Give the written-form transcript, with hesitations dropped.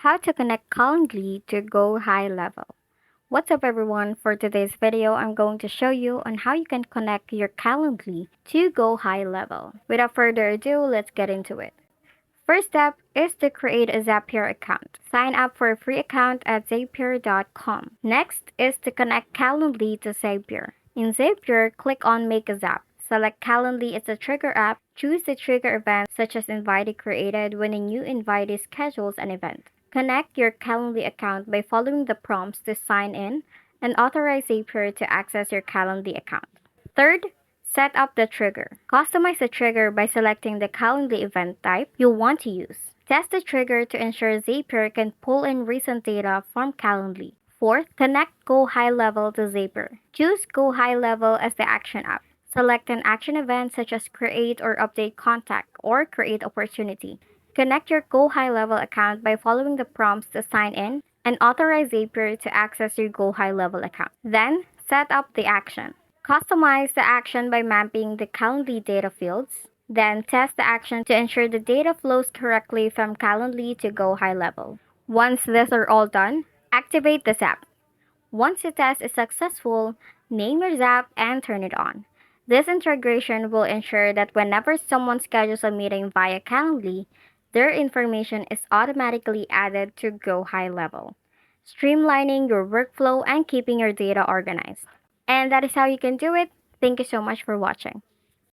How to connect Calendly to GoHighlevel. What's up everyone? For today's video, I'm going to show you on how you can connect your Calendly to GoHighlevel. Without further ado, let's get into it. First step is to create a Zapier account. Sign up for a free account at zapier.com. Next is to connect Calendly to Zapier. In Zapier, click on Make a Zap. Select Calendly as the trigger app. Choose the trigger event such as invitee created when a new invitee schedules an event. Connect your Calendly account by following the prompts to sign in and authorize Zapier to access your Calendly account. Third, set up the trigger. Customize the trigger by selecting the Calendly event type you'll want to use. Test the trigger to ensure Zapier can pull in recent data from Calendly. Fourth, connect GoHighlevel to Zapier. Choose GoHighlevel as the action app. Select an action event such as create or update contact or create opportunity. Connect your GoHighlevel account by following the prompts to sign in and authorize Zapier to access your GoHighlevel account. Then, set up the action. Customize the action by mapping the Calendly data fields. Then test the action to ensure the data flows correctly from Calendly to GoHighlevel. Once these are all done, activate the Zap. Once the test is successful, name your Zap and turn it on. This integration will ensure that whenever someone schedules a meeting via Calendly, their information is automatically added to GoHighlevel, streamlining your workflow and keeping your data organized. And that is how you can do it. Thank you so much for watching.